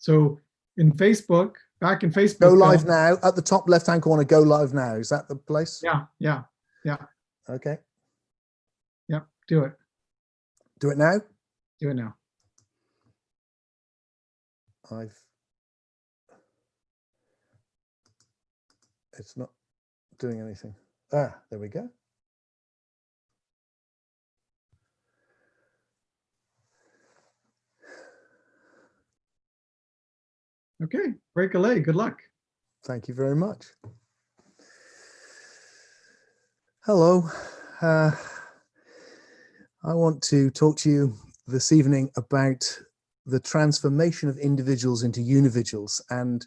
So in Facebook, back in Facebook. Go live now at the top left-hand corner. Go live now. Is that the place? Yeah. Okay. Yep. Do it. Do it now. Do it now. It's not doing anything. There we go. Okay, break a leg. Good luck. Thank you very much. Hello. I want to talk to you this evening about the transformation of individuals into unividuals. And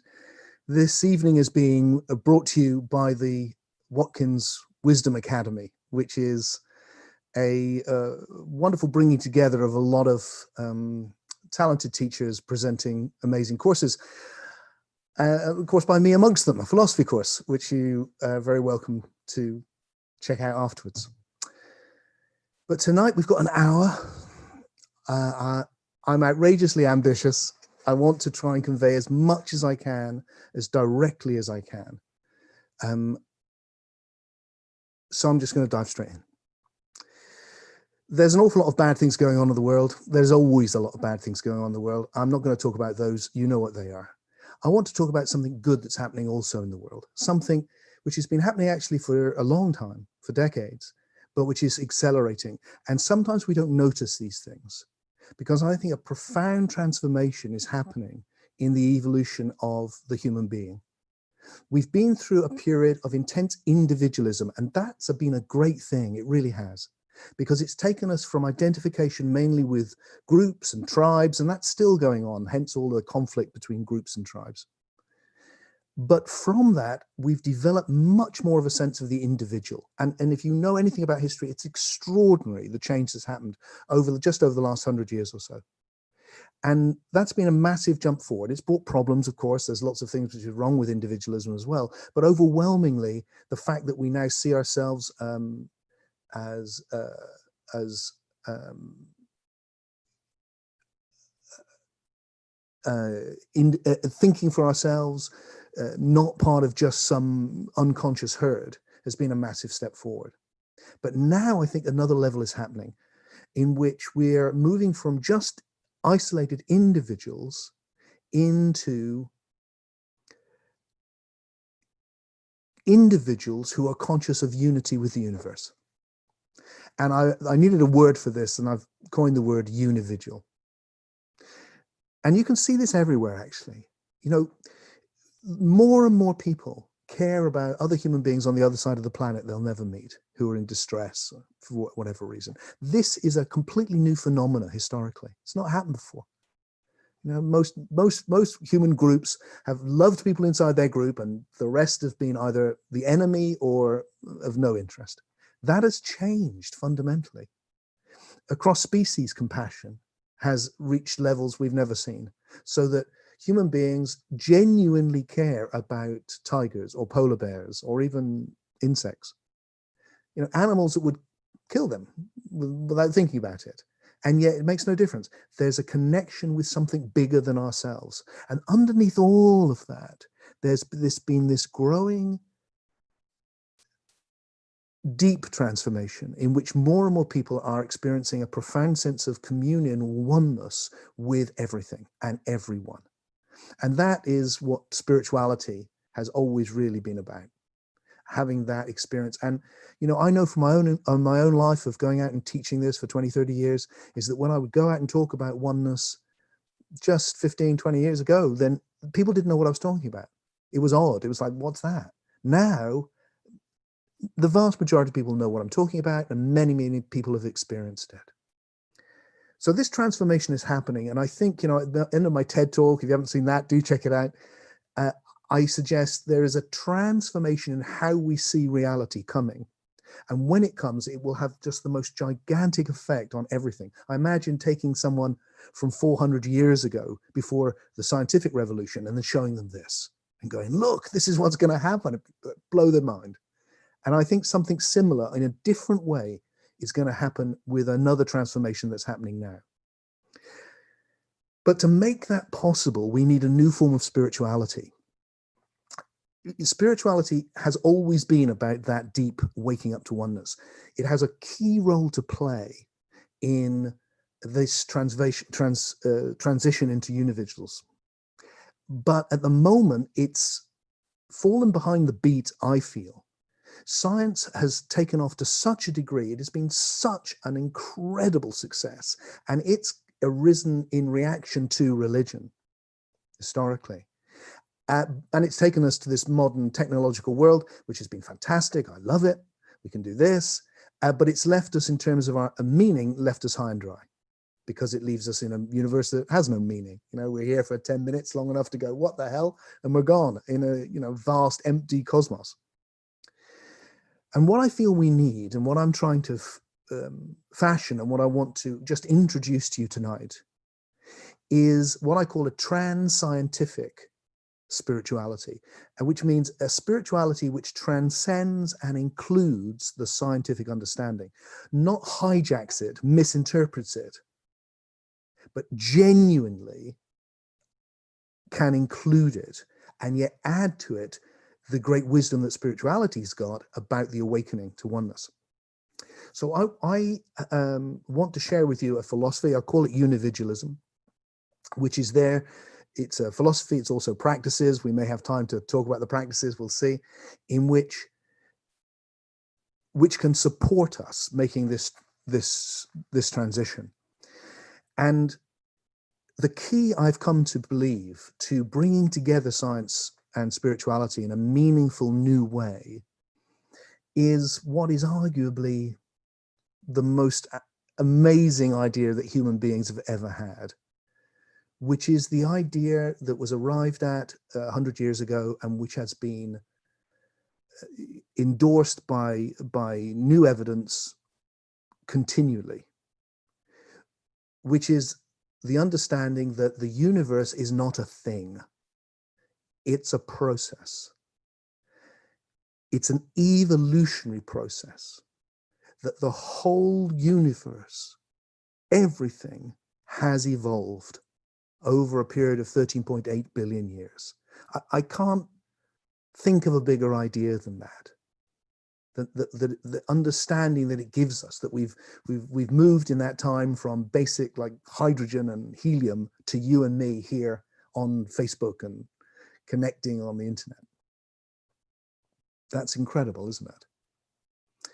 this evening is being brought to you by the Watkins Wisdom Academy, which is a wonderful bringing together of a lot of talented teachers presenting amazing courses. Of course, by me amongst them, a philosophy course, which you are very welcome to check out afterwards. But tonight we've got an hour. I'm outrageously ambitious. I want to try and convey as much as I can, as directly as I can. So I'm just going to dive straight in. There's an awful lot of bad things going on in the world. There's always a lot of bad things going on in the world. I'm not going to talk about those. You know what they are. I want to talk about something good that's happening also in the world, something which has been happening actually for a long time, for decades, but which is accelerating. And sometimes we don't notice these things because I think a profound transformation is happening in the evolution of the human being. We've been through a period of intense individualism, and that's been a great thing. It really has, because it's taken us from identification mainly with groups and tribes, and that's still going on, hence all the conflict between groups and tribes. But from that, we've developed much more of a sense of the individual. And if you know anything about history, it's extraordinary, the change that's happened just over the last 100 years or so. And that's been a massive jump forward. It's brought problems, of course. There's lots of things which are wrong with individualism as well. But overwhelmingly, the fact that we now see ourselves thinking for ourselves, not part of just some unconscious herd, has been a massive step forward. But now I think another level is happening in which we're moving from just isolated individuals into individuals who are conscious of unity with the universe. And I needed a word for this, and I've coined the word unividual. And you can see this everywhere, actually. You know, more and more people care about other human beings on the other side of the planet they'll never meet, who are in distress for whatever reason. This is a completely new phenomenon historically. It's not happened before. You know, most human groups have loved people inside their group, and the rest have been either the enemy or of no interest. That has changed fundamentally. Across species, compassion has reached levels we've never seen, so that human beings genuinely care about tigers or polar bears or even insects. You know, animals that would kill them without thinking about it. And yet it makes no difference. There's a connection with something bigger than ourselves. And underneath all of that, there's been this growing deep transformation in which more and more people are experiencing a profound sense of communion, oneness with everything and everyone. And that is what spirituality has always really been about, having that experience. And, you know, I know from my own life of going out and teaching this for 20, 30 years, is that when I would go out and talk about oneness just 15, 20 years ago, then people didn't know what I was talking about. It was odd. It was like, what's that? Now, the vast majority of people know what I'm talking about, and many, many people have experienced it. So this transformation is happening. And I think, you know, at the end of my TED talk, if you haven't seen that, do check it out. I suggest there is a transformation in how we see reality coming. And when it comes, it will have just the most gigantic effect on everything. I imagine taking someone from 400 years ago, before the scientific revolution, and then showing them this and going, look, this is what's going to happen. Blow their mind. And I think something similar in a different way is going to happen with another transformation that's happening now. But to make that possible, we need a new form of spirituality. Spirituality has always been about that deep waking up to oneness. It has a key role to play in this transition into unividuals. But at the moment, it's fallen behind the beat, I feel. Science has taken off to such a degree. It has been such an incredible success, and it's arisen in reaction to religion historically. And it's taken us to this modern technological world, which has been fantastic. I love it. We can do this. But it's left us, in terms of our meaning, left us high and dry, because it leaves us in a universe that has no meaning. You know, we're here for 10 minutes, long enough to go, what the hell? And we're gone in a, you know, vast, empty cosmos. And what I feel we need, and what I'm trying to fashion, and what I want to just introduce to you tonight, is what I call a trans-scientific spirituality, which means a spirituality which transcends and includes the scientific understanding, not hijacks it, misinterprets it, but genuinely can include it and yet add to it the great wisdom that spirituality's got about the awakening to oneness. So I want to share with you a philosophy. I call it Unividualism, which is there. It's a philosophy. It's also practices. We may have time to talk about the practices. We'll see, in which can support us making this transition. And the key, I've come to believe, to bringing together science and spirituality in a meaningful new way is what is arguably the most amazing idea that human beings have ever had, which is the idea that was arrived at 100 years ago, and which has been endorsed by new evidence continually, which is the understanding that the universe is not a thing. It's a process. It's an evolutionary process, that the whole universe, everything, has evolved over a period of 13.8 billion years. I can't think of a bigger idea than that. The understanding that it gives us, that we've moved in that time from basic, like, hydrogen and helium to you and me here on Facebook and connecting on the internet. That's incredible, isn't it?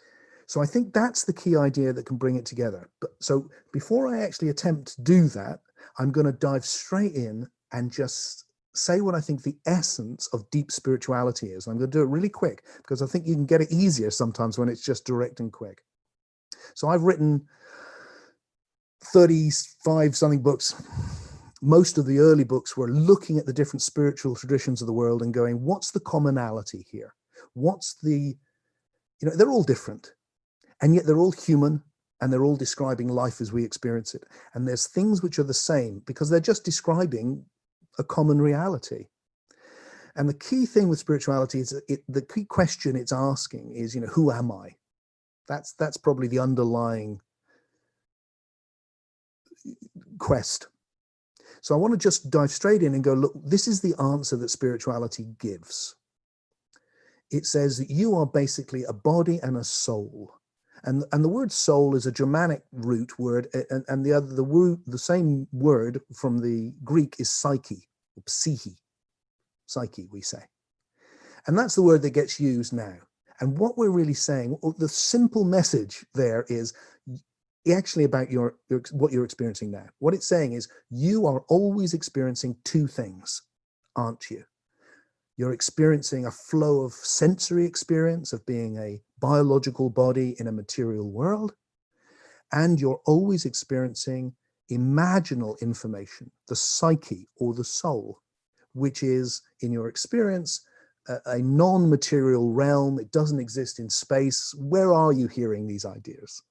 So I think that's the key idea that can bring it together. But so before I actually attempt to do that, I'm going to dive straight in and just say what I think the essence of deep spirituality is. I'm going to do it really quick, because I think you can get it easier sometimes when it's just direct and quick. So I've written 35 something books. Most of the early books were looking at the different spiritual traditions of the world and going, what's the commonality here? What's the, you know, they're all different, and yet they're all human, and they're all describing life as we experience it. And there's things which are the same because they're just describing a common reality. And the key thing with spirituality is the key question it's asking is, you know, who am I? That's probably the underlying quest. So I want to just dive straight in and go, look, this is the answer that spirituality gives. It says that you are basically a body and a soul. And the word soul is a Germanic root word, and the same word from the Greek is psyche, or psyche, we say. And that's the word that gets used now. And what we're really saying, the simple message there is actually about what you're experiencing now. What it's saying is, you are always experiencing two things, aren't you? You're experiencing a flow of sensory experience of being a biological body in a material world, and you're always experiencing imaginal information, the psyche or the soul, which is, in your experience, a non-material realm. It doesn't exist in space. Where are you hearing these ideas?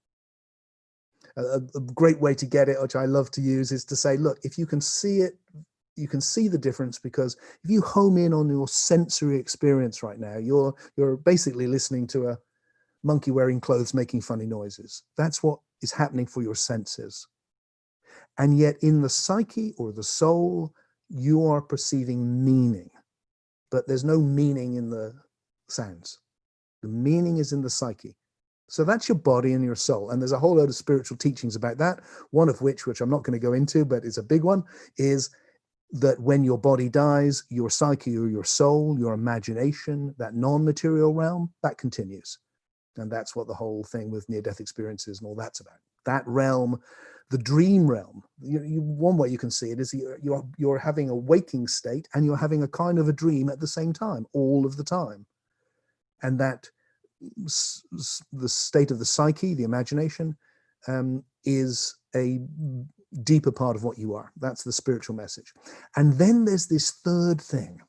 A great way to get it, which I love to use, is to say, look, if you can see it, you can see the difference, because if you home in on your sensory experience right now, you're basically listening to a monkey wearing clothes making funny noises. That's what is happening for your senses. And yet in the psyche or the soul, you are perceiving meaning, but there's no meaning in the sounds. The meaning is in the psyche. So that's your body and your soul. And there's a whole load of spiritual teachings about that. One of which I'm not going to go into, but is a big one, is that when your body dies, your psyche or your soul, your imagination, that non-material realm, that continues. And that's what the whole thing with near-death experiences and all that's about. That realm, the dream realm, one way you can see it is you're having a waking state and you're having a kind of a dream at the same time, all of the time. And that the state of the psyche, the imagination, is a deeper part of what you are. That's the spiritual message. And then there's this third thing,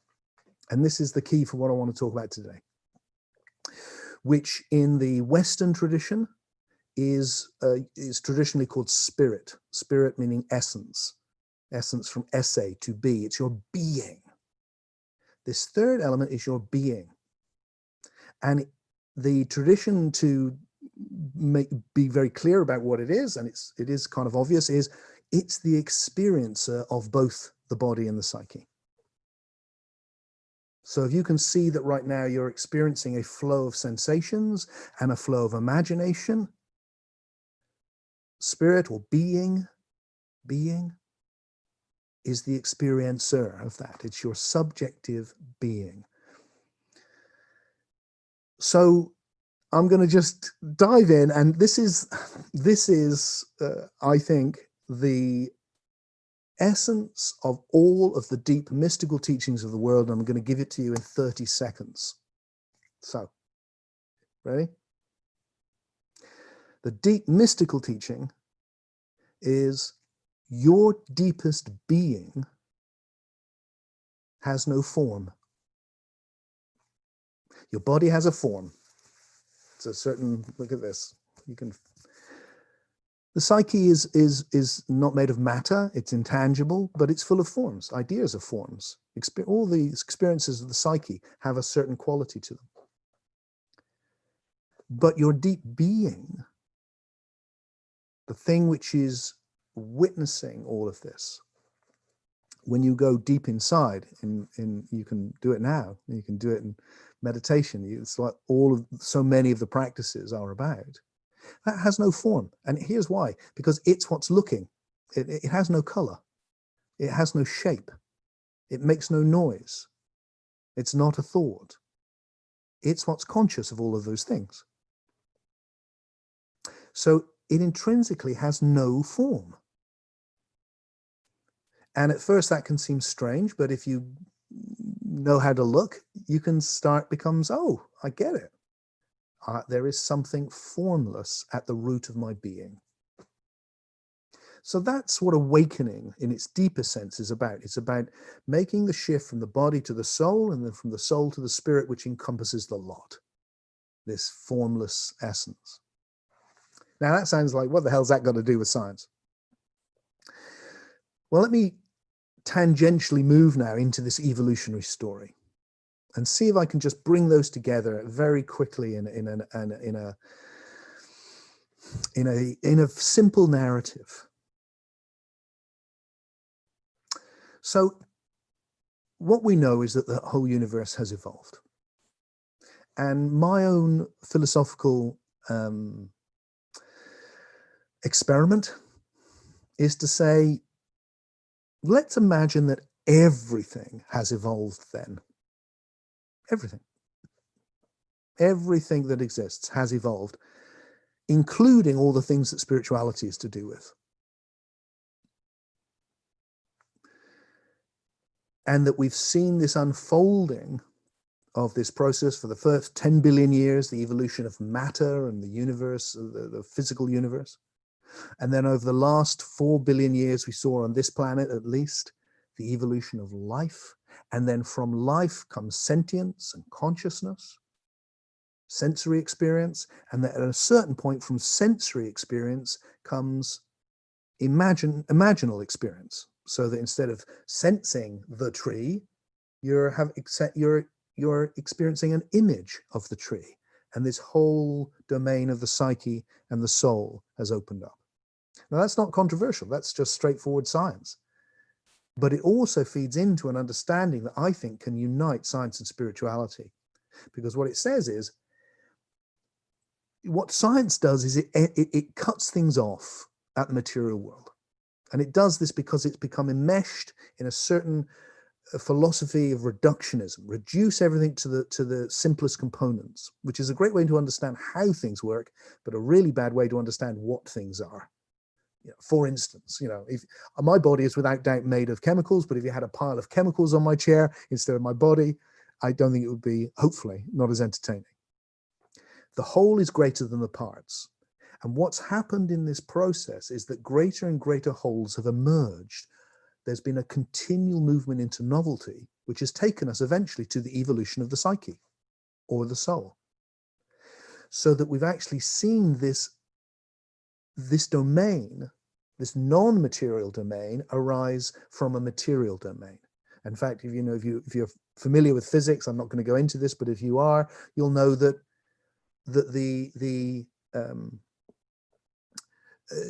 and this is the key for what I want to talk about today, which in the Western tradition is traditionally called spirit. Spirit meaning essence. Essence from esse, to be. It's your being. This third element is your being. And the tradition, to be very clear about what it is, and it is kind of obvious, is it's the experiencer of both the body and the psyche. So if you can see that right now you're experiencing a flow of sensations and a flow of imagination, spirit or being is the experiencer of that. It's your subjective being. So I'm going to just dive in, and this is I think, the essence of all of the deep mystical teachings of the world. And I'm going to give it to you in 30 seconds. So, ready? The deep mystical teaching is your deepest being has no form. Your body has a form. It's a certain, look at this. The psyche is not made of matter, it's intangible, but it's full of forms. Ideas are forms. All the experiences of the psyche have a certain quality to them. But your deep being, the thing which is witnessing all of this, when you go deep inside, you can do it now, you can do it in meditation. It's like so many of the practices are about. That has no form. And here's why. Because it's what's looking. It has no color. It has no shape. It makes no noise. It's not a thought. It's what's conscious of all of those things. So it intrinsically has no form. And at first that can seem strange, but if you know how to look, you can becomes, oh, I get it. There is something formless at the root of my being. So that's what awakening in its deeper sense is about. It's about making the shift from the body to the soul, and then from the soul to the spirit, which encompasses the lot, this formless essence. Now that sounds like, what the hell's that got to do with science? Well, let me tangentially move now into this evolutionary story and see if I can just bring those together very quickly in a simple narrative. So what we know is that the whole universe has evolved. And my own philosophical experiment is to say, let's imagine that everything has evolved then. Everything. Everything that exists has evolved, including all the things that spirituality is to do with. And that we've seen this unfolding of this process for the first 10 billion years, the evolution of matter and the universe, the physical universe. And then over the last 4 billion years, we saw on this planet at least the evolution of life. And then from life comes sentience and consciousness, sensory experience. And then at a certain point from sensory experience comes imaginal experience. So that instead of sensing the tree, you're experiencing an image of the tree. And this whole domain of the psyche and the soul has opened up. Now, that's not controversial. That's just straightforward science. But it also feeds into an understanding that I think can unite science and spirituality. Because what it says is, what science does is it cuts things off at the material world. And it does this because it's become enmeshed in a certain philosophy of reductionism, reduce everything to the simplest components, which is a great way to understand how things work, but a really bad way to understand what things are. For instance, if my body is without doubt made of chemicals, but if you had a pile of chemicals on my chair instead of my body, I don't think it would be, hopefully, not as entertaining. The whole is greater than the parts. And what's happened in this process is that greater and greater wholes have emerged. There's been a continual movement into novelty, which has taken us eventually to the evolution of the psyche or the soul. So that we've actually seen this domain, this non-material domain, arise from a material domain. In fact, if you're familiar with physics, I'm not going to go into this, but if you are, you'll know that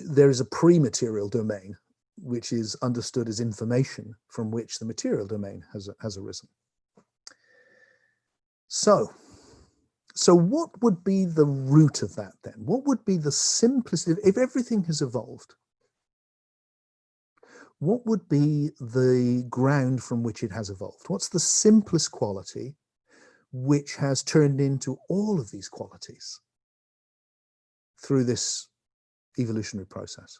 there is a pre-material domain, which is understood as information from which the material domain has arisen. So what would be the root of that then? What would be the simplest, if everything has evolved, what would be the ground from which it has evolved? What's the simplest quality which has turned into all of these qualities through this evolutionary process?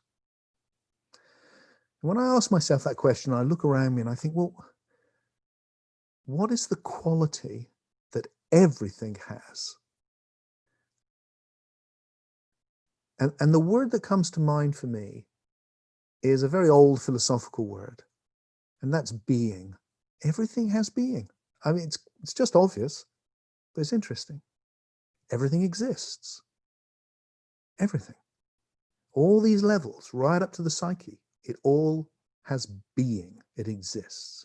And when I ask myself that question, I look around me and I think, well, what is the quality that everything has? And the word that comes to mind for me is a very old philosophical word, and that's being. Everything has being. I mean, it's just obvious, but it's interesting. Everything exists. Everything. All these levels, right up to the psyche, it all has being. It exists.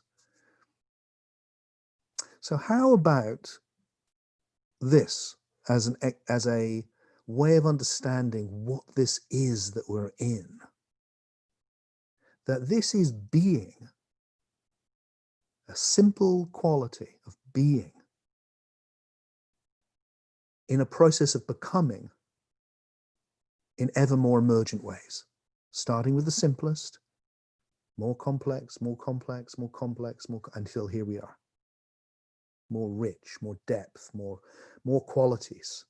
So how about this as a way of understanding what this is that we're in? That this is being, a simple quality of being in a process of becoming in ever more emergent ways, starting with the simplest, more complex, more complex, more complex, until here we are. More rich, more depth, more qualities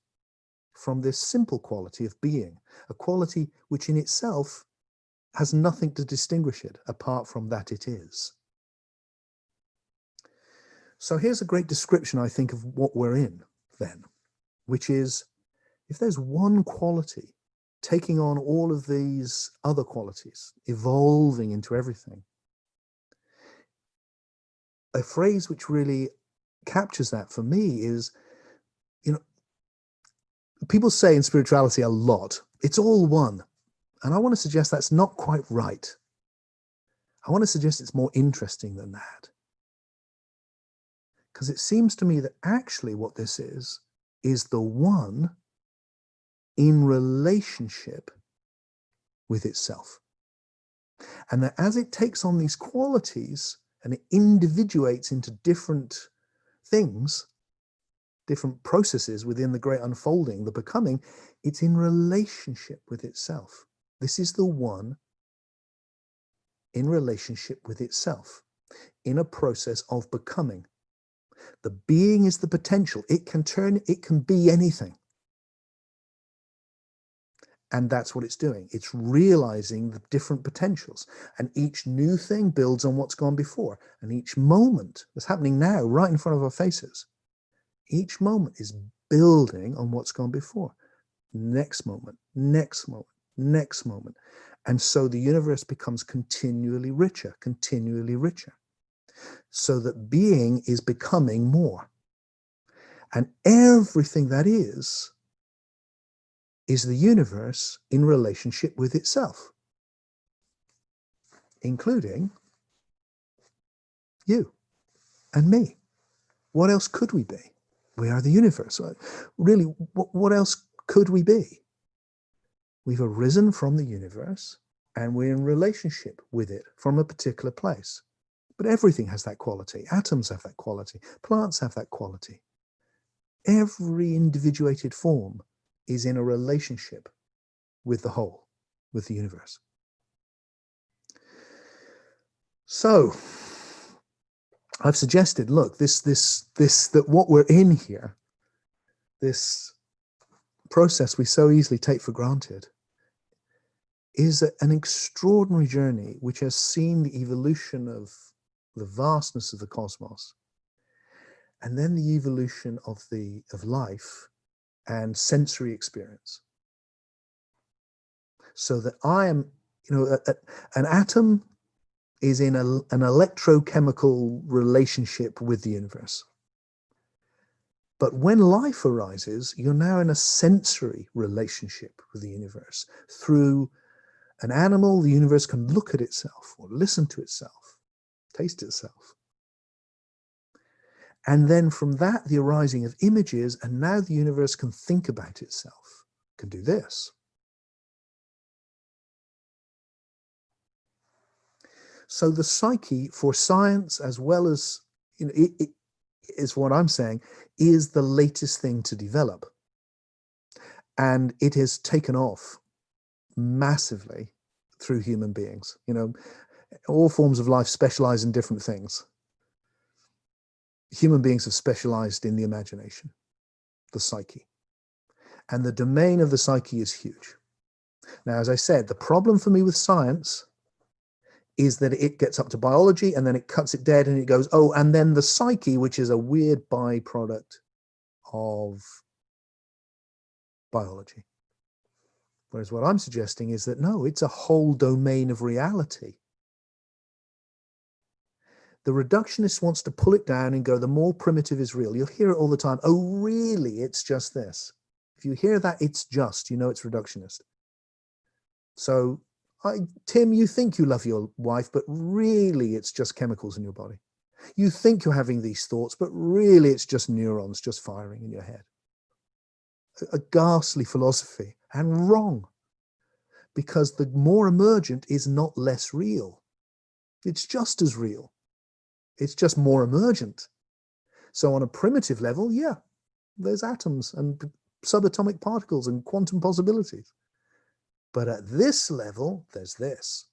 from this simple quality of being, a quality which in itself has nothing to distinguish it apart from that it is. So here's a great description, I think, of what we're in then, which is, if there's one quality taking on all of these other qualities, evolving into everything, a phrase which really captures that for me is, people say in spirituality a lot, it's all one. And I want to suggest that's not quite right. I want to suggest it's more interesting than that. Because it seems to me that actually what this is the one in relationship with itself. And that as it takes on these qualities and it individuates into different things, different processes within the great unfolding, the becoming, it's in relationship with itself. This is the one in relationship with itself, in a process of becoming. The being is the potential. It can be anything. And that's what it's doing. It's realizing the different potentials. And each new thing builds on what's gone before. And each moment that's happening now, right in front of our faces, each moment is building on what's gone before. Next moment, next moment, next moment. And so the universe becomes continually richer, so that being is becoming more. And everything that is the universe in relationship with itself, including you and me. What else could we be? We are the universe. Really, what else could we be? We've arisen from the universe, and we're in relationship with it from a particular place. But everything has that quality. Atoms have that quality. Plants have that quality. Every individuated form is in a relationship with the whole, with the universe. So I've suggested, look, that what we're in here, this process we so easily take for granted, is an extraordinary journey which has seen the evolution of the vastness of the cosmos, and then the evolution of life and sensory experience. So that I am, an atom is in an electrochemical relationship with the universe. But when life arises, you're now in a sensory relationship with the universe. Through an animal, the universe can look at itself or listen to itself, taste itself. And then from that, the arising of images, and now the universe can think about itself, can do this. So the psyche, for science as well as, it is what I'm saying, is the latest thing to develop. And it has taken off massively through human beings. All forms of life specialize in different things. Human beings have specialized in the imagination, the psyche. And the domain of the psyche is huge. Now, as I said, the problem for me with science is that it gets up to biology and then it cuts it dead and it goes, oh, and then the psyche, which is a weird byproduct of biology. Whereas what I'm suggesting is that no, it's a whole domain of reality. The reductionist wants to pull it down and go, the more primitive is real. You'll hear it all the time. Oh, really? It's just this. If you hear that, it's just, it's reductionist. So, Tim, you think you love your wife, but really it's just chemicals in your body. You think you're having these thoughts, but really it's just neurons just firing in your head. A ghastly philosophy, and wrong, because the more emergent is not less real. It's just as real. It's just more emergent. So on a primitive level, yeah, there's atoms and subatomic particles and quantum possibilities. But at this level, there's this.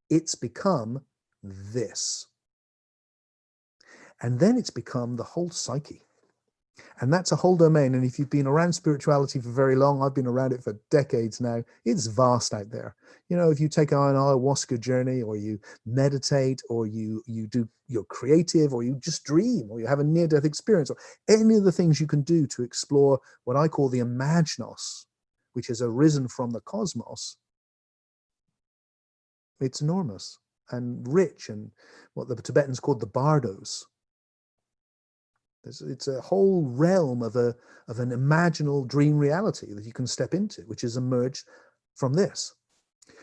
It's become this. And then it's become the whole psyche. And that's a whole domain. And if you've been around spirituality for very long, I've been around it for decades now, it's vast out there. If you take an ayahuasca journey, or you meditate, or you're creative, or you just dream, or you have a near-death experience, or any of the things you can do to explore what I call the imaginos, which has arisen from the cosmos, it's enormous and rich, and what the Tibetans called the bardos. It's a whole realm of an imaginal dream reality that you can step into, which has emerged from this.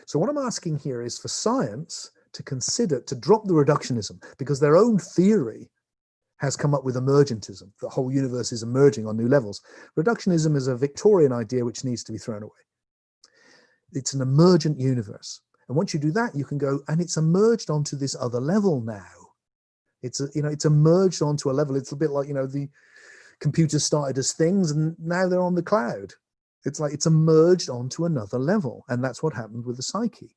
So what I'm asking here is for science to consider, to drop the reductionism, because their own theory has come up with emergentism. The whole universe is emerging on new levels. Reductionism is a Victorian idea which needs to be thrown away. It's an emergent universe. And once you do that, you can go, and it's emerged onto this other level now. It's emerged onto a level. It's a bit like, the computers started as things and now they're on the cloud. It's like it's emerged onto another level. And that's what happened with the psyche.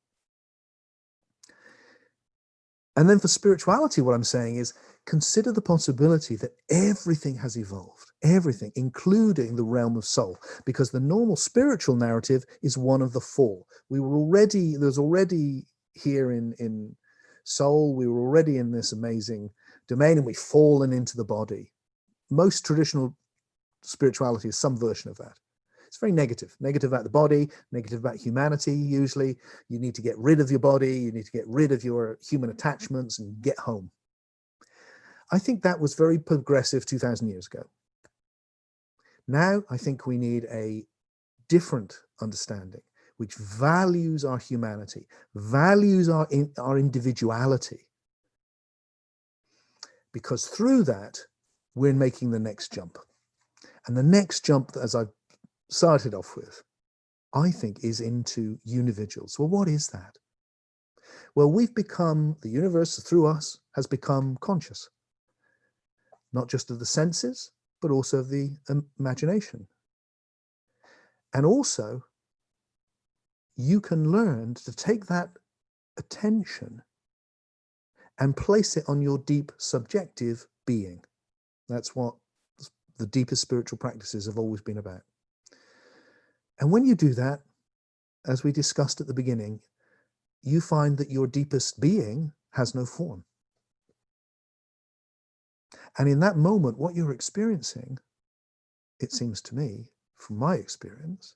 And then for spirituality, what I'm saying is, consider the possibility that everything has evolved, everything, including the realm of soul, because the normal spiritual narrative is one of the four. There's already here in soul, we were already in this amazing domain, and we've fallen into the body. Most traditional spirituality is some version of that. It's very negative about the body, negative about humanity. Usually you need to get rid of your body, you need to get rid of your human attachments and get home. I think that was very progressive 2,000 years ago. Now I think we need a different understanding which values our humanity, values our individuality, because through that we're making the next jump. And the next jump, as I've started off with, I think, is into unividuals. Well, what is that? Well, we've become, the universe through us has become conscious, not just of the senses, but also of the imagination. And also, you can learn to take that attention and place it on your deep subjective being. That's what the deepest spiritual practices have always been about. And when you do that, as we discussed at the beginning, you find that your deepest being has no form. And in that moment, what you're experiencing, it seems to me, from my experience,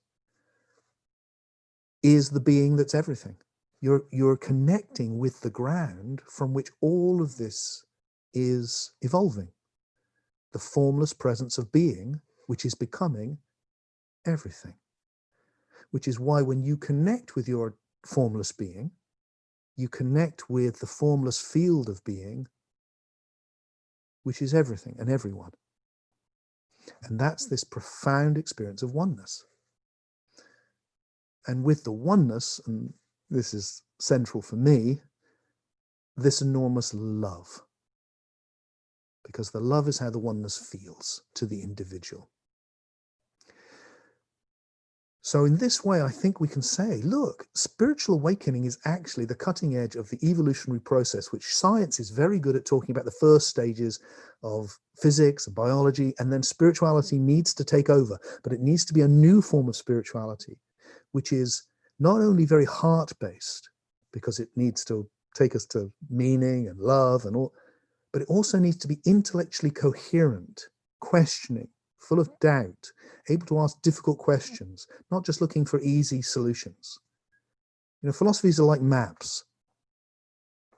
is the being that's everything. You're connecting with the ground from which all of this is evolving. The formless presence of being, which is becoming everything. Which is why when you connect with your formless being, you connect with the formless field of being, which is everything and everyone. And that's this profound experience of oneness. And with the oneness, and this is central for me, this enormous love. Because the love is how the oneness feels to the individual. So in this way, I think we can say, look, spiritual awakening is actually the cutting edge of the evolutionary process, which science is very good at talking about the first stages of physics and biology, and then spirituality needs to take over. But it needs to be a new form of spirituality, which is not only very heart-based, because it needs to take us to meaning and love and all, but it also needs to be intellectually coherent, questioning, full of doubt, able to ask difficult questions, not just looking for easy solutions. You know, philosophies are like maps.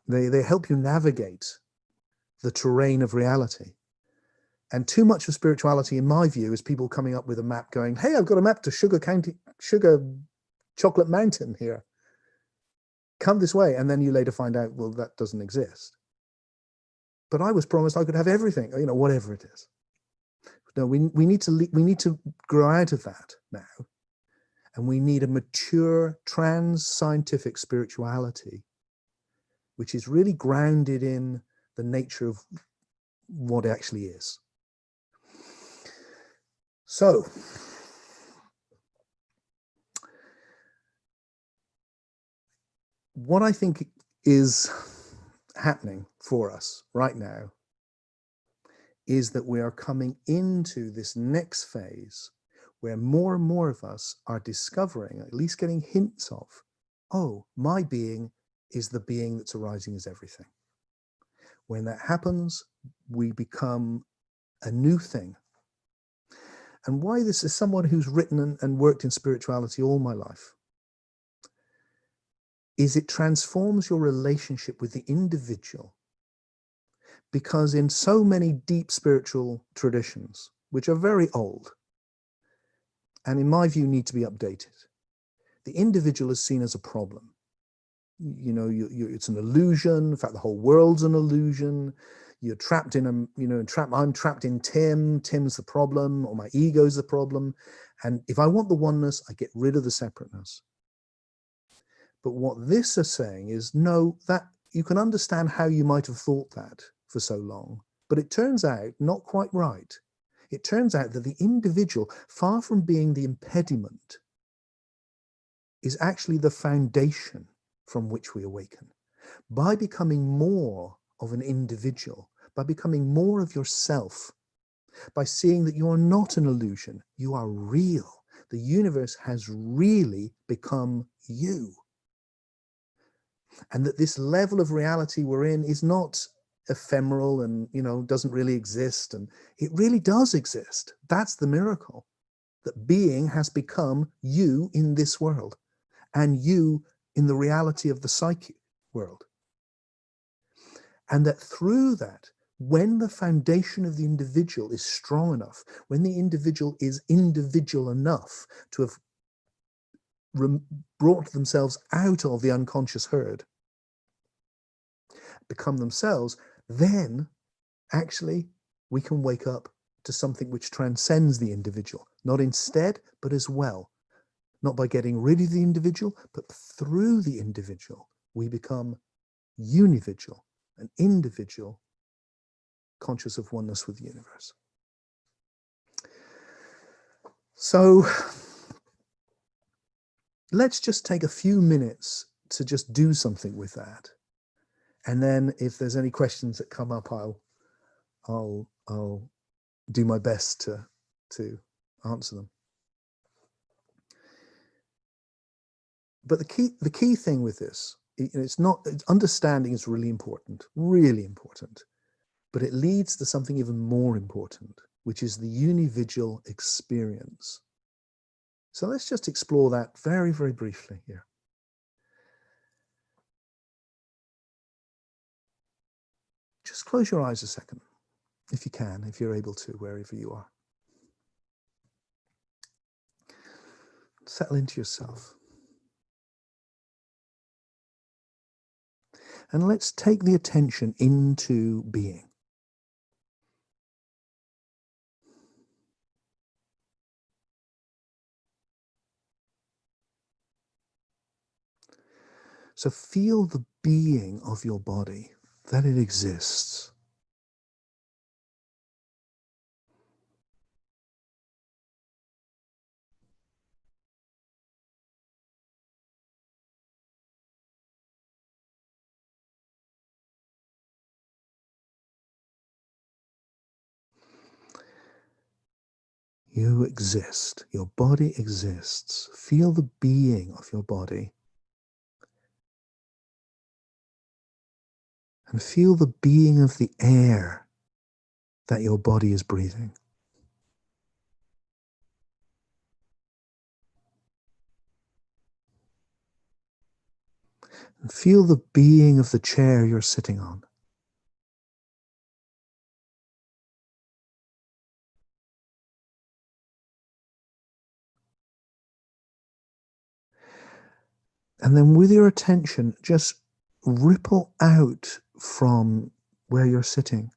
They help you navigate the terrain of reality. And too much of spirituality, in my view, is people coming up with a map going, hey, I've got a map to Sugar Chocolate Mountain here. Come this way. And then you later find out, well, that doesn't exist. But I was promised I could have everything, you know, whatever it is. No, we need to grow out of that now, and we need a mature trans-scientific spirituality, which is really grounded in the nature of what it actually is. So, what I think is happening for us right now is that we are coming into this next phase where more and more of us are discovering, at least getting hints of, oh, my being is the being that's arising as everything. When that happens, we become a new thing. And why this is someone who's written and worked in spirituality all my life, is it transforms your relationship with the individual. Because in so many deep spiritual traditions, which are very old, and in my view need to be updated, the individual is seen as a problem. You know, it's an illusion. In fact, the whole world's an illusion. You're trapped in I'm trapped in Tim. Tim's the problem, or my ego's the problem. And if I want the oneness, I get rid of the separateness. But what this is saying is, no, that you can understand how you might have thought that for so long, but it turns out not quite right. It turns out that the individual, far from being the impediment, is actually the foundation from which we awaken. By becoming more of an individual, by becoming more of yourself, by seeing that you are not an illusion, you are real. The universe has really become you. And that this level of reality we're in is not ephemeral and, you know, doesn't really exist. And it really does exist. That's the miracle, that being has become you in this world and you in the reality of the psychic world. And that through that, when the foundation of the individual is strong enough, when the individual is individual enough to have brought themselves out of the unconscious herd, become themselves, then actually we can wake up to something which transcends the individual, not instead, but as well. not by getting rid of the individual, but through the individual, we become unividual, an individual conscious of oneness with the universe. So let's just take a few minutes to just do something with that. And then if there's any questions that come up, I'll do my best to answer them. But the key thing with this, understanding is really important, but it leads to something even more important, which is the unividual experience. So let's just explore that very, very briefly here. Just close your eyes a second, if you can, if you're able to, wherever you are. Settle into yourself. And let's take the attention into being. So feel the being of your body, that it exists. You exist. Your body exists. Feel the being of your body. And feel the being of the air that your body is breathing. And feel the being of the chair you're sitting on. And then with your attention, just ripple out from where you're sitting.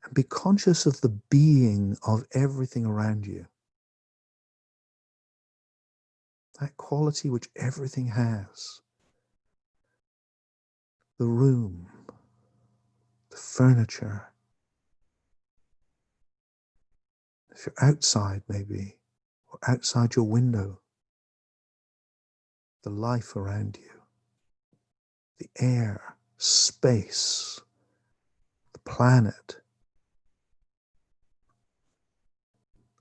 And be conscious of the being of everything around you. That quality which everything has. The room, the furniture. If you're outside maybe, or outside your window, the life around you, the air, space, the planet.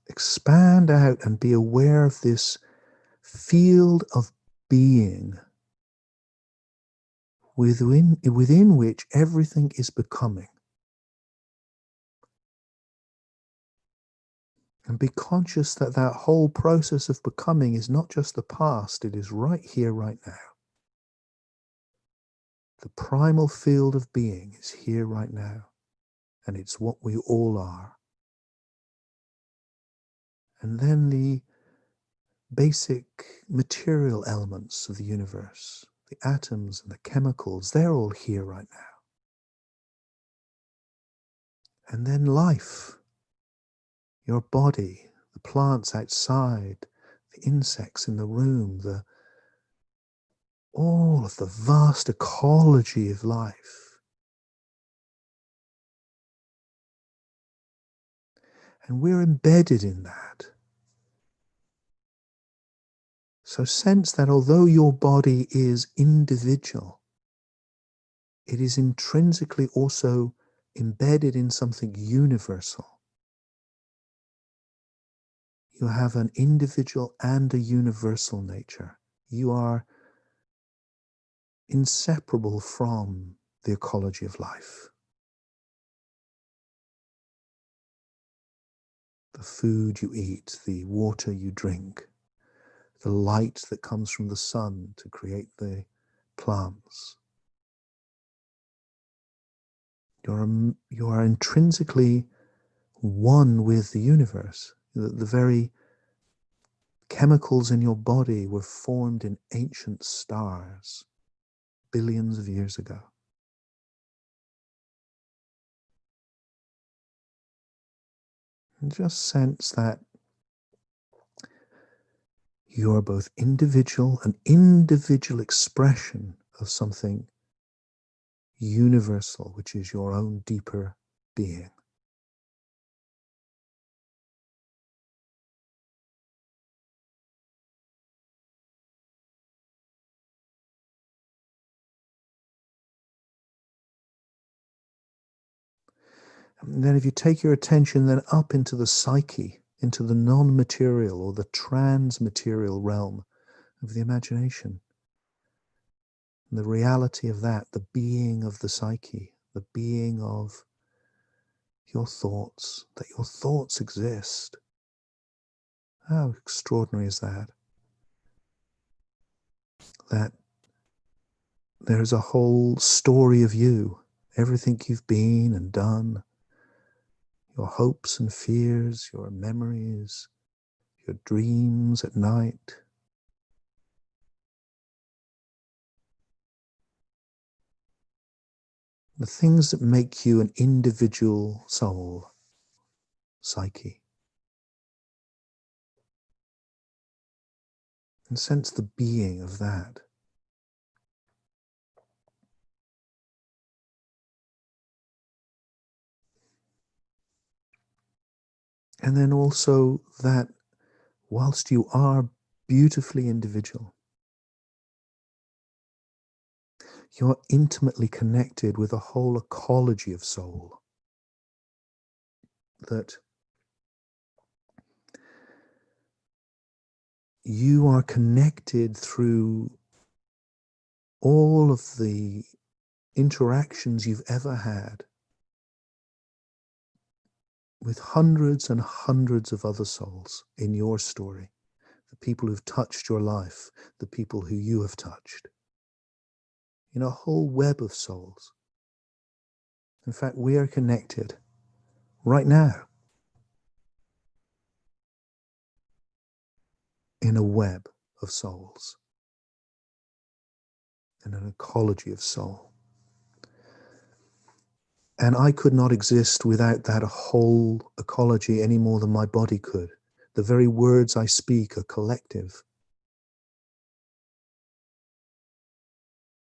Expand out and be aware of this field of being within which everything is becoming. And be conscious that that whole process of becoming is not just the past, it is right here, right now. The primal field of being is here right now, and it's what we all are. And then the basic material elements of the universe, the atoms and the chemicals, they're all here right now. And then life, your body, the plants outside, the insects in the room, all of the vast ecology of life. And we're embedded in that. So sense that although your body is individual, it is intrinsically also embedded in something universal. You have an individual and a universal nature. You are inseparable from the ecology of life. The food you eat, the water you drink, the light that comes from the sun to create the plants. You are intrinsically one with the universe. The very chemicals in your body were formed in ancient stars billions of years ago. And just sense that You are both individual, an individual expression of something universal, which is your own deeper being. And then if you take your attention then up into the psyche, into the non-material or the trans-material realm of the imagination, and the reality of that, the being of the psyche, the being of your thoughts, that your thoughts exist. How extraordinary is that? That there's a whole story of you, everything you've been and done, your hopes and fears, your memories, your dreams at night. The things that make you an individual soul, psyche. And sense the being of that. And then also that whilst you are beautifully individual, you're intimately connected with a whole ecology of soul that you are connected through all of the interactions you've ever had with hundreds and hundreds of other souls in your story, the people who've touched your life, the people who you have touched, in a whole web of souls. In fact, we are connected right now in a web of souls, in an ecology of soul. And I could not exist without that whole ecology any more than my body could. The very words I speak are collective.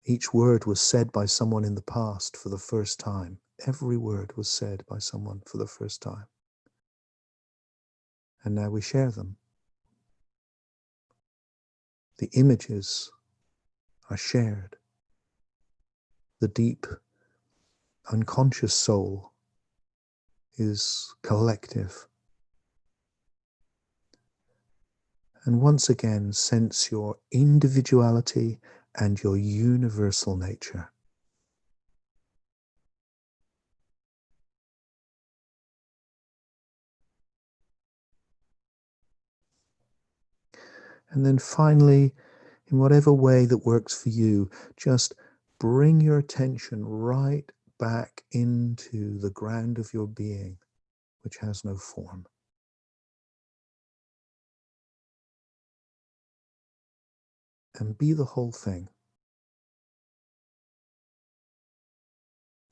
Each word was said by someone in the past for the first time. Every word was said by someone for the first time. And now we share them. The images are shared. The deep, unconscious soul is collective. And once again, sense your individuality and your universal nature. And then finally, in whatever way that works for you, just bring your attention right back into the ground of your being, which has no form. And be the whole thing.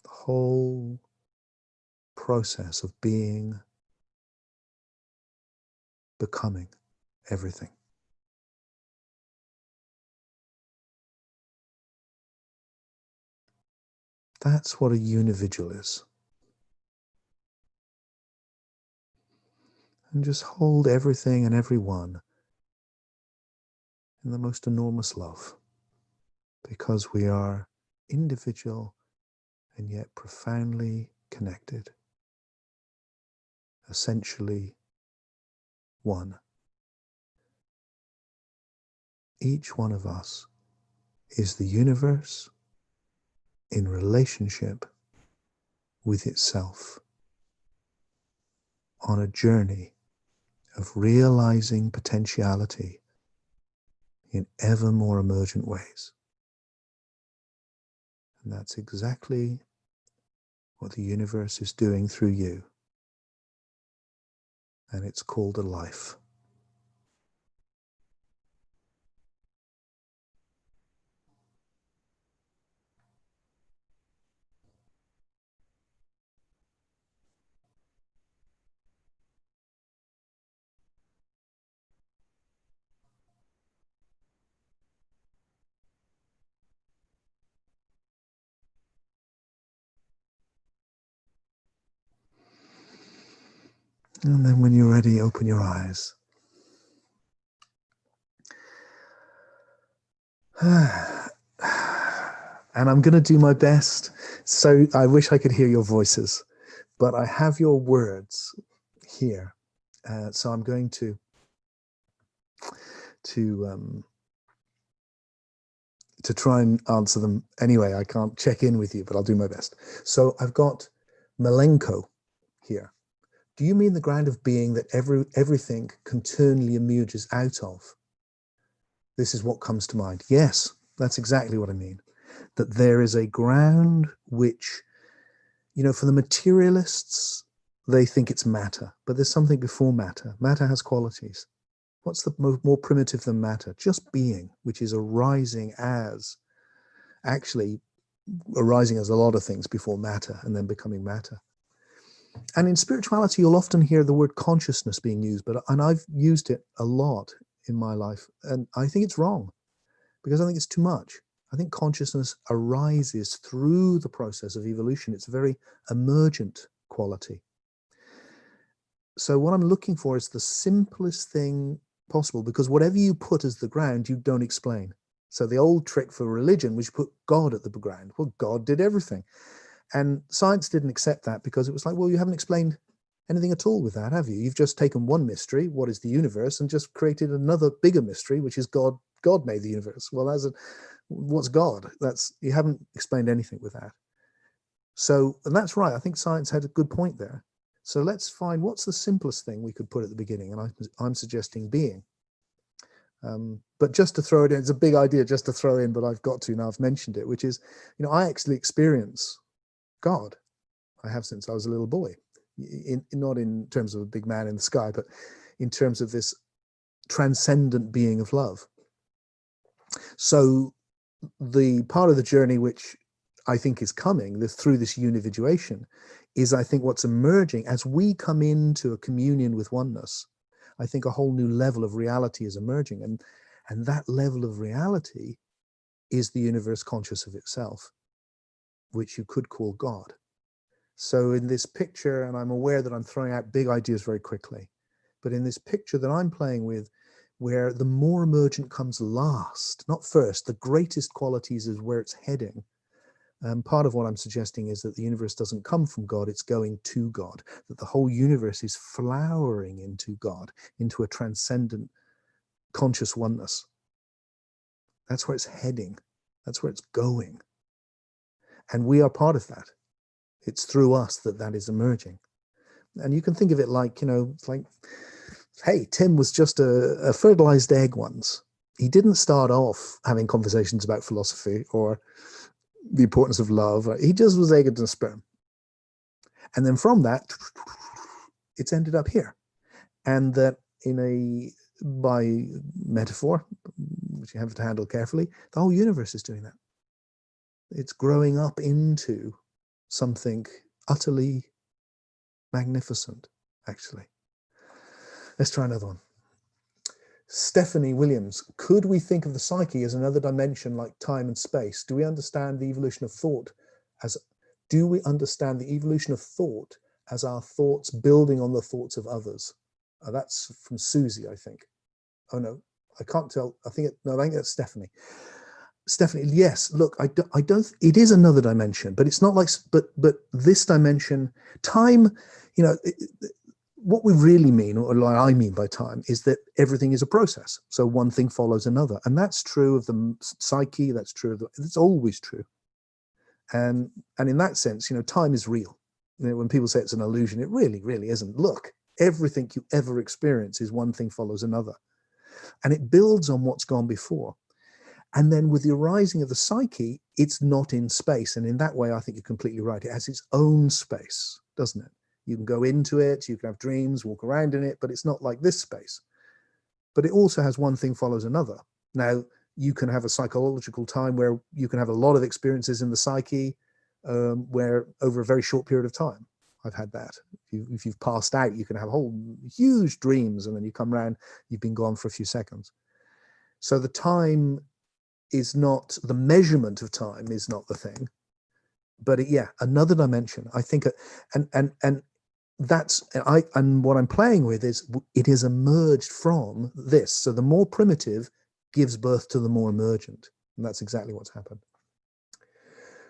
The whole process of being, becoming everything. That's what a unividual is. And just hold everything and everyone in the most enormous love, because we are individual and yet profoundly connected, essentially one. Each one of us is the universe in relationship with itself, on a journey of realizing potentiality in ever more emergent ways. And that's exactly what the universe is doing through you. And it's called a life. And then when you're ready, open your eyes. And I'm going to do my best. So I wish I could hear your voices, but I have your words here. So I'm going to try and answer them anyway. I can't check in with you, but I'll do my best. So I've got Malenko here. Do you mean the ground of being that everything continually emerges out of? This is what comes to mind. Yes, that's exactly what I mean. That there is a ground which, for the materialists, they think it's matter, but there's something before matter. Matter has qualities. What's the more primitive than matter? Just being, which is arising as a lot of things before matter and then becoming matter. And in spirituality, you'll often hear the word consciousness being used, and I've used it a lot in my life, and I think it's wrong because I think it's too much. I think consciousness arises through the process of evolution. It's a very emergent quality. So what I'm looking for is the simplest thing possible, because whatever you put as the ground, you don't explain. So the old trick for religion was you put God at the ground. Well, God did everything. And science didn't accept that because it was like, well, you haven't explained anything at all with that, have you? You've just taken one mystery, what is the universe, and just created another bigger mystery, which is God. God made the universe. Well, what's God? You haven't explained anything with that. So, and that's right. I think science had a good point there. So let's find what's the simplest thing we could put at the beginning. And I'm suggesting being. But just to throw it in, it's a big idea just to throw in, but I've got to now, I've mentioned it, which is, I actually experience God. I have since I was a little boy, not in terms of a big man in the sky, but in terms of this transcendent being of love. So the part of the journey which I think is coming through this unividuation is, I think, what's emerging as we come into a communion with oneness. I think a whole new level of reality is emerging, and that level of reality is the universe conscious of itself, which you could call God. So in this picture, and I'm aware that I'm throwing out big ideas very quickly, but in this picture that I'm playing with, where the more emergent comes last, not first, the greatest qualities is where it's heading. Part of what I'm suggesting is that the universe doesn't come from God, it's going to God, that the whole universe is flowering into God, into a transcendent conscious oneness. That's where it's heading. That's where it's going. And we are part of that. It's through us that is emerging. And you can think of it like, it's like, hey, Tim was just a fertilized egg once. He didn't start off having conversations about philosophy or the importance of love. He just was egg and sperm. And then from that, it's ended up here. And that by metaphor, which you have to handle carefully, the whole universe is doing that. It's growing up into something utterly magnificent, actually. Let's try another one. Stephanie Williams, could we think of the psyche as another dimension like time and space? Do we understand the evolution of thought as our thoughts building on the thoughts of others? That's from Susie, I think. Oh no, I can't tell. I think that's Stephanie. Stephanie, yes. Look, I don't. It is another dimension, but it's not like. But this dimension, time. What we really mean, or what I mean by time, is that everything is a process. So one thing follows another, and that's true of the psyche. That's true of it's always true. And in that sense, time is real. When people say it's an illusion, it really, really isn't. Look, everything you ever experience is one thing follows another, and it builds on what's gone before. And then with the arising of the psyche, it's not in space. And in that way, I think you're completely right. It has its own space, doesn't it? You can go into it, you can have dreams, walk around in it, but it's not like this space. But it also has one thing follows another. Now, you can have a psychological time where you can have a lot of experiences in the psyche, where over a very short period of time. I've had that. If you've passed out, you can have whole huge dreams, and then you come around, you've been gone for a few seconds. So the time is not, the measurement of time is not the thing, but another dimension. I think, and and what I'm playing with is it has emerged from this. So the more primitive gives birth to the more emergent. And that's exactly what's happened.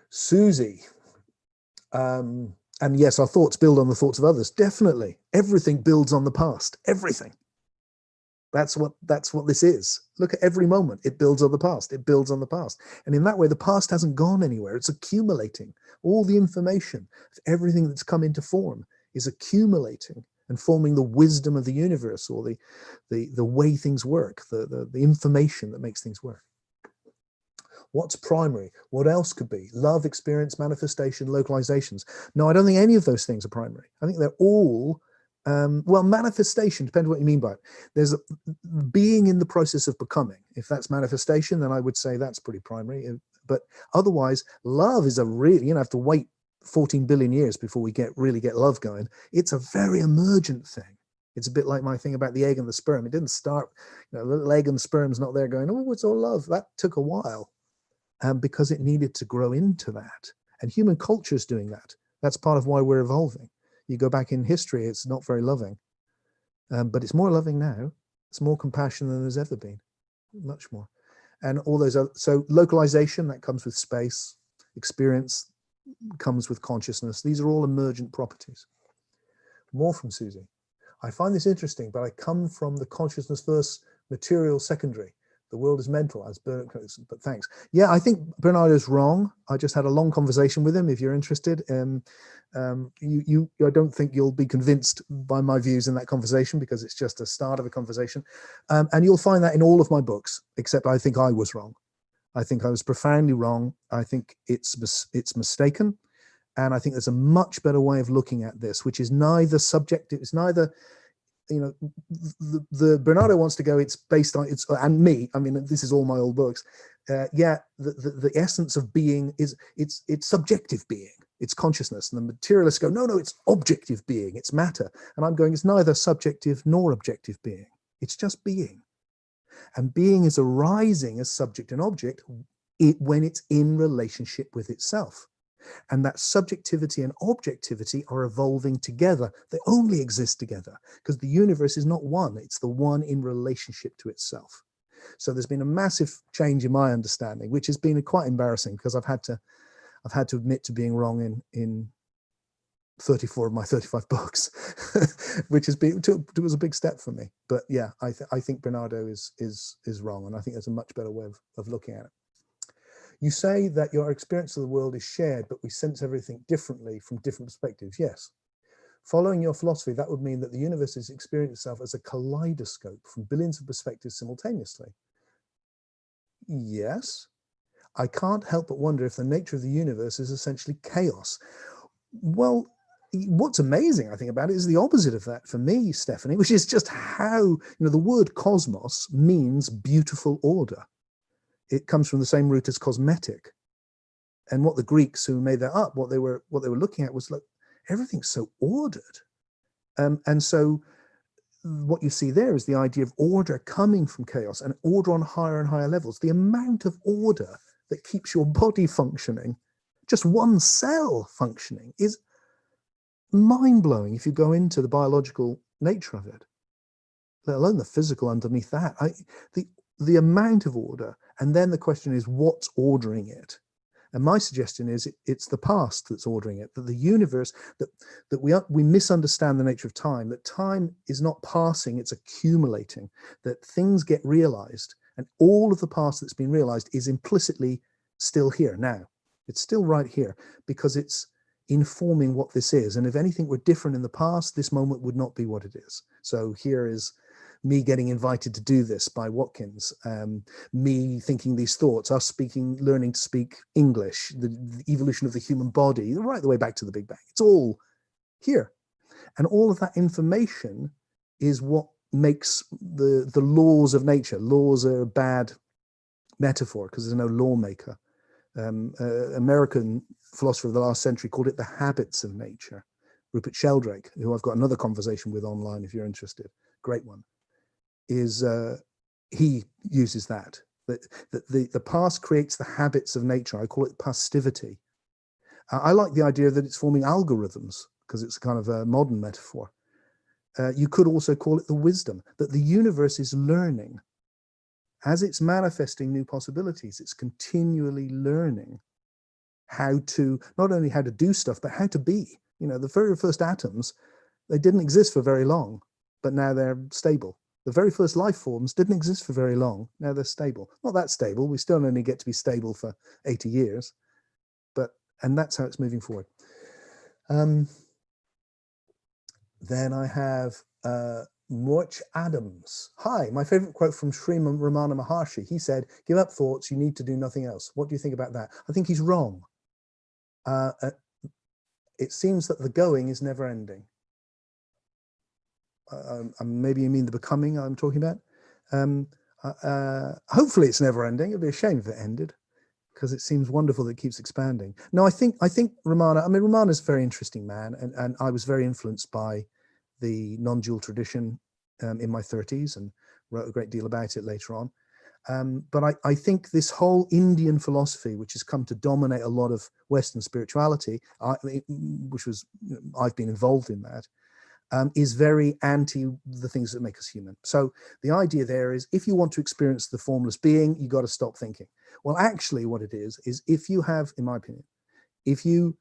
Susie. And yes, our thoughts build on the thoughts of others. Definitely. Everything builds on the past. Everything. That's what this is. Look at every moment. It builds on the past. It builds on the past. And in that way, the past hasn't gone anywhere. It's accumulating. All the information, everything that's come into form is accumulating and forming the wisdom of the universe, or the way things work, the information that makes things work. What's primary? What else could be? Love, experience, manifestation, localizations. No, I don't think any of those things are primary. I think they're all, well, manifestation, depends what you mean by it. There's being in the process of becoming. If that's manifestation, then I would say that's pretty primary. But otherwise, love is a really, you have to wait 14 billion years before we really get love going. It's a very emergent thing. It's a bit like my thing about the egg and the sperm. It didn't start, the little egg and the sperm's not there going, oh, it's all love. That took a while. Because it needed to grow into that. And human culture is doing that. That's part of why we're evolving. You go back in history, it's not very loving. But it's more loving now. It's more compassion than there's ever been. Much more. And all those other, so localization, that comes with space. Experience comes with consciousness. These are all emergent properties. More from Susie. I find this interesting, but I come from the consciousness first, material secondary. The world is mental, as Bernard, but thanks. Yeah, I think Bernardo's wrong. I just had a long conversation with him. If you're interested, I don't think you'll be convinced by my views in that conversation, because it's just a start of a conversation. And you'll find that in all of my books, except I think I was wrong. I think I was profoundly wrong. I think it's mistaken. And I think there's a much better way of looking at this, which is neither subjective, it's neither, the Bernardo wants to go, it's based on, and me, I mean, this is all my old books. The essence of being is, it's subjective being, it's consciousness. And the materialists go, no, it's objective being, it's matter. And I'm going, it's neither subjective nor objective being. It's just being. And being is arising as subject and object when it's in relationship with itself. And that subjectivity and objectivity are evolving together. They only exist together because the universe is not one. It's the one in relationship to itself. So there's been a massive change in my understanding, which has been quite embarrassing, because I've had to admit to being wrong in 34 of my 35 books, which it was a big step for me. But yeah, I think Bernardo is wrong, and I think there's a much better way of looking at it. You say that your experience of the world is shared, but we sense everything differently from different perspectives. Yes. Following your philosophy, that would mean that the universe is experiencing itself as a kaleidoscope from billions of perspectives simultaneously. Yes. I can't help but wonder if the nature of the universe is essentially chaos. Well, what's amazing, I think, about it is the opposite of that for me, Stephanie, which is just how, the word cosmos means beautiful order. It comes from the same root as cosmetic. And what the Greeks who made that up, what they were looking at was like, everything's so ordered. And so what you see there is the idea of order coming from chaos, and order on higher and higher levels. The amount of order that keeps your body functioning, just one cell functioning, is mind-blowing if you go into the biological nature of it, let alone the physical underneath that. The amount of order, and then the question is, what's ordering it? And my suggestion is it's the past that's ordering it, that the universe, that we misunderstand the nature of time, that time is not passing, it's accumulating, that things get realized, and all of the past that's been realized is implicitly still here now. It's still right here, because it's informing what this is. And if anything were different in the past, this moment would not be what it is. So here is me getting invited to do this by Watkins, me thinking these thoughts, us learning to speak English, the evolution of the human body, right the way back to the Big Bang. It's all here. And all of that information is what makes the laws of nature. Laws are a bad metaphor because there's no lawmaker. American philosopher of the last century called it the habits of nature. Rupert Sheldrake, who I've got another conversation with online if you're interested, great one, is he uses that the past creates the habits of nature. I call it pastivity. I like the idea that it's forming algorithms, because it's kind of a modern metaphor. You could also call it the wisdom, that the universe is learning. As it's manifesting new possibilities, it's continually learning how to, not only how to do stuff, but how to be. You know, the very first atoms, they didn't exist for very long, but now they're stable. The very first life forms didn't exist for very long. Now they're stable. Not that stable. We still only get to be stable for 80 years. And that's how it's moving forward. Then I have Much Adams. Hi, my favorite quote from Sri Ramana Maharshi. He said, give up thoughts, you need to do nothing else. What do you think about that? I think he's wrong. It seems that the going is never ending. Maybe you mean the becoming I'm talking about. Hopefully it's never ending. It'd be a shame if it ended, because it seems wonderful that it keeps expanding. No, I think Ramana, Ramana's a very interesting man, and I was very influenced by the non-dual tradition in my 30s and wrote a great deal about it later on. But I think this whole Indian philosophy, which has come to dominate a lot of Western spirituality, which was, I've been involved in that, is very anti the things that make us human. So the idea there is, if you want to experience the formless being, you got to stop thinking. Well, actually what it is if you have, in my opinion, if you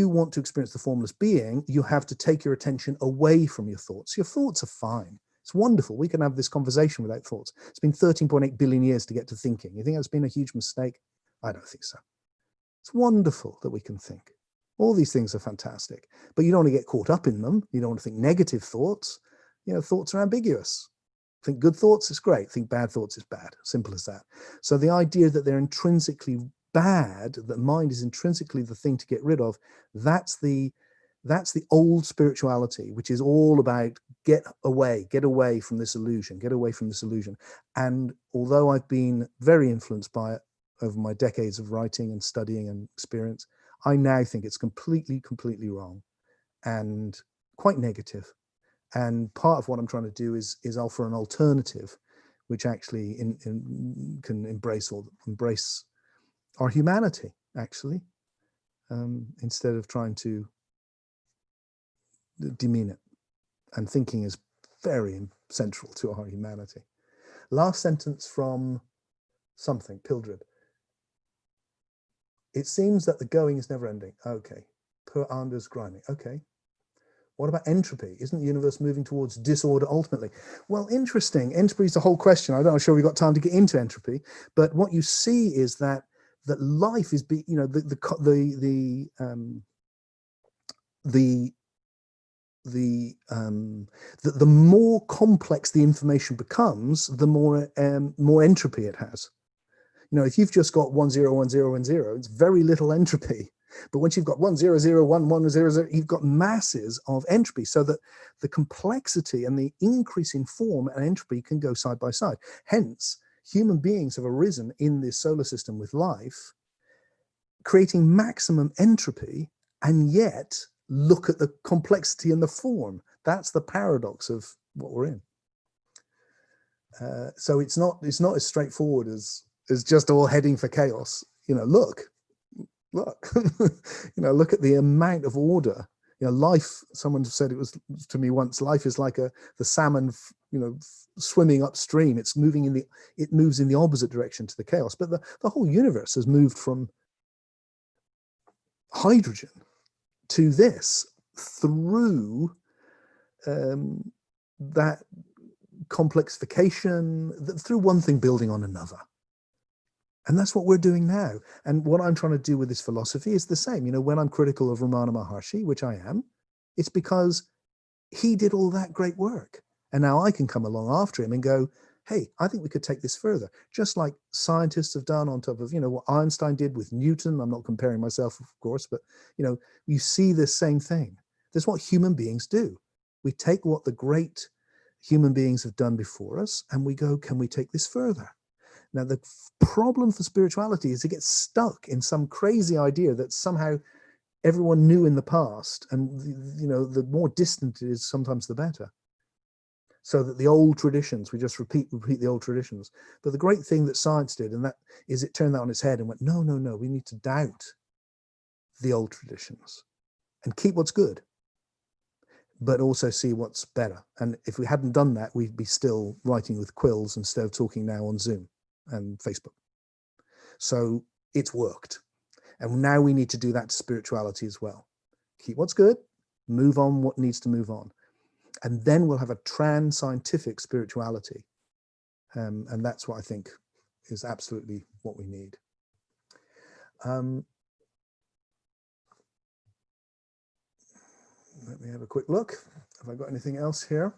want to experience the formless being, you have to take your attention away from your thoughts. Your thoughts are fine. It's wonderful. We can have this conversation without thoughts. It's been 13.8 billion years to get to thinking. You think that's been a huge mistake? I don't think so. It's wonderful that we can think. All these things are fantastic, but you don't want to get caught up in them. You don't want to think negative thoughts. You know, thoughts are ambiguous. Think good thoughts is great. Think bad thoughts is bad. Simple as that. So the idea that they're intrinsically bad, that mind is intrinsically the thing to get rid of, that's the old spirituality, which is all about get away from this illusion, get away from this illusion. And although I've been very influenced by it over my decades of writing and studying and experience, I now think it's completely wrong and quite negative. And part of what I'm trying to do is offer an alternative, which actually can embrace our humanity, actually, instead of trying to demean it. And thinking is very central to our humanity. Last sentence from something, Pildred. It seems that the going is never ending. Okay. Per Anders Grinding. Okay. What about entropy? Isn't the universe moving towards disorder ultimately? Well, interesting. Entropy is the whole question. I'm not sure we've got time to get into entropy, but what you see is that life is, the more complex the information becomes, the more entropy it has. You know, if you've just got 1 0 1 0 1 0, it's very little entropy. But once you've got 1 0 0 1 1 0 0, you've got masses of entropy, so that the complexity and the increase in form and entropy can go side by side. Hence, human beings have arisen in this solar system with life, creating maximum entropy, and yet look at the complexity and the form. That's the paradox of what we're in. So it's not as straightforward as just all heading for chaos. You know, look, you know, look at the amount of order. You know, life, someone said it was to me once, life is like the salmon, you know, swimming upstream. It moves in the opposite direction to the chaos. But the whole universe has moved from hydrogen to this through that complexification, through one thing building on another. And that's what we're doing now. And what I'm trying to do with this philosophy is the same. You know, when I'm critical of Ramana Maharshi, which I am, it's because he did all that great work. And now I can come along after him and go, hey, I think we could take this further. Just like scientists have done on top of, you know, what Einstein did with Newton. I'm not comparing myself, of course, but, you know, you see the same thing. That's what human beings do. We take what the great human beings have done before us and we go, can we take this further? Now, the problem for spirituality is it gets stuck in some crazy idea that somehow everyone knew in the past, and, you know, the more distant it is, sometimes the better. So that the old traditions, we just repeat the old traditions. But the great thing that science did, and that is it turned that on its head and went, no, we need to doubt the old traditions and keep what's good. but also see what's better. And if we hadn't done that, we'd be still writing with quills instead of talking now on Zoom and Facebook. So it's worked. And now we need to do that to spirituality as well. Keep what's good, move on what needs to move on. And then we'll have a trans-scientific spirituality. And that's what I think is absolutely what we need. Let me have a quick look. Have I got anything else here?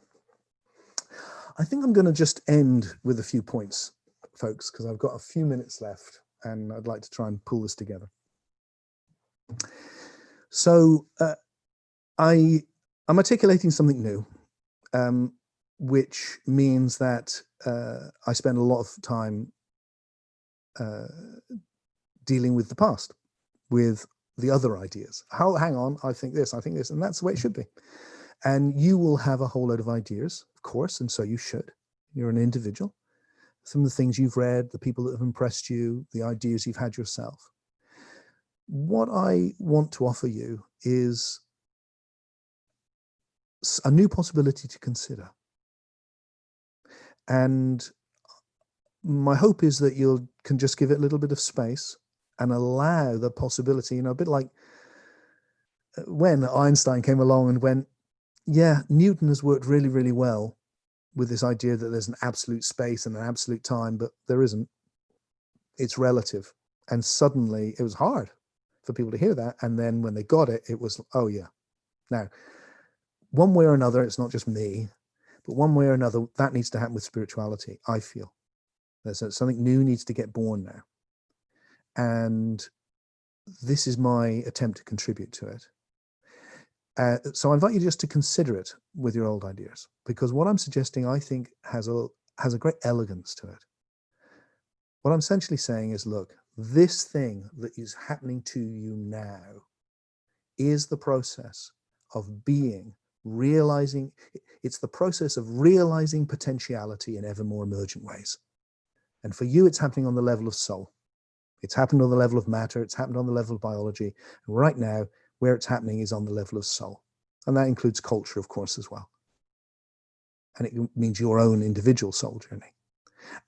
I think I'm going to just end with a few points, folks, because I've got a few minutes left and I'd like to try and pull this together. So I'm articulating something new, which means that I spend a lot of time dealing with the past, with the other ideas. Hang on, I think this, and that's the way it should be. And you will have a whole load of ideas, of course, and so you should. You're an individual. Some of the things you've read, the people that have impressed you, the ideas you've had yourself. What I want to offer you is a new possibility to consider. And my hope is that you can just give it a little bit of space and allow the possibility, a bit like when Einstein came along and went, yeah, Newton has worked really, really well with this idea that there's an absolute space and an absolute time, but there isn't. It's relative. And suddenly it was hard for people to hear that. And then when they got it, it was, oh yeah. Now, one way or another, it's not just me, but one way or another, that needs to happen with spirituality, I feel. There's something new needs to get born now. And this is my attempt to contribute to it. So I invite you just to consider it with your old ideas, because what I'm suggesting, I think, has a great elegance to it. What I'm essentially saying is, look, this thing that is happening to you now is the process of being, realizing, it's the process of realizing potentiality in ever more emergent ways. And for you, it's happening on the level of soul. It's happened on the level of matter. It's happened on the level of biology. And right now, where it's happening is on the level of soul. And that includes culture, of course, as well. And it means your own individual soul journey.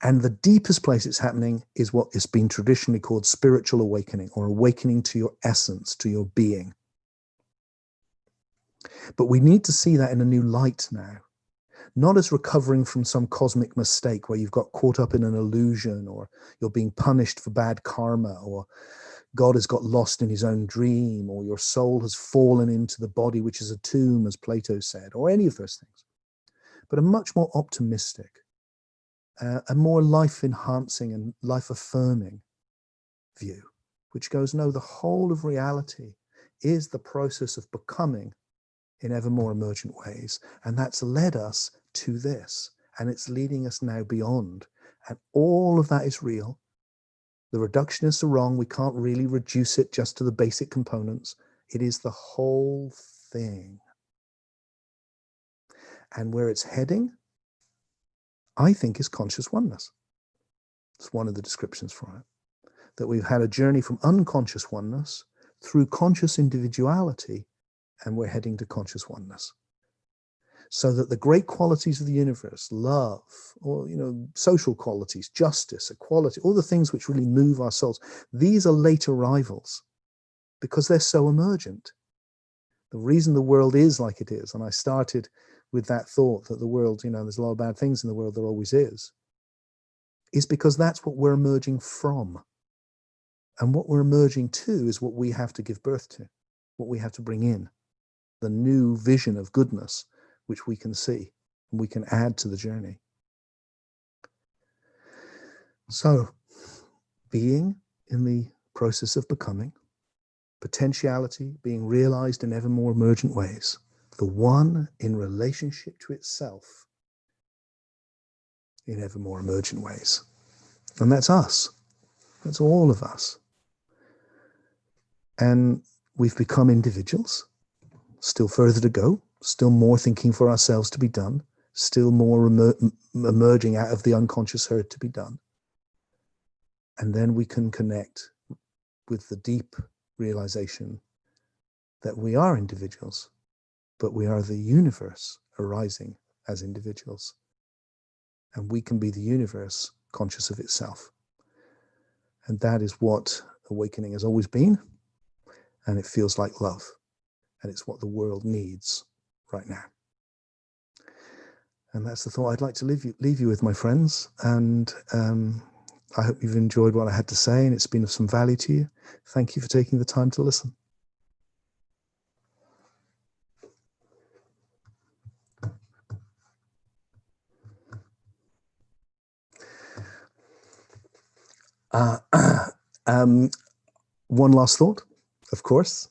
And the deepest place it's happening is what has been traditionally called spiritual awakening, or awakening to your essence, to your being. But we need to see that in a new light now. Not as recovering from some cosmic mistake where you've got caught up in an illusion, or you're being punished for bad karma, or God has got lost in his own dream, or your soul has fallen into the body, which is a tomb, as Plato said, or any of those things. But a much more optimistic, a more life-enhancing and life-affirming view, which goes, no, the whole of reality is the process of becoming in ever more emergent ways. And that's led us to this. And it's leading us now beyond. And all of that is real. The reductionists are wrong. We can't really reduce it just to the basic components. It is the whole thing. And where it's heading, I think, is conscious oneness. It's one of the descriptions for it. That we've had a journey from unconscious oneness through conscious individuality, and we're heading to conscious oneness. So that the great qualities of the universe, love, or social qualities, justice, equality, all the things which really move our souls, these are late arrivals because they're so emergent. The reason the world is like it is, and I started with that thought that the world, there's a lot of bad things in the world, there always is because that's what we're emerging from. And what we're emerging to is what we have to give birth to, what we have to bring in, the new vision of goodness, which we can see and we can add to the journey. So, being in the process of becoming, potentiality being realized in ever more emergent ways, the one in relationship to itself in ever more emergent ways. And that's us. That's all of us. And we've become individuals, still further to go, still more thinking for ourselves to be done, still more emerging out of the unconscious herd to be done. And then we can connect with the deep realization that we are individuals but we are the universe arising as individuals. And we can be the universe conscious of itself. And that is what awakening has always been. And it feels like love. And it's what the world needs right now. And that's the thought I'd like to leave you with, my friends. And I hope you've enjoyed what I had to say and it's been of some value to you. Thank you for taking the time to listen. One last thought, of course.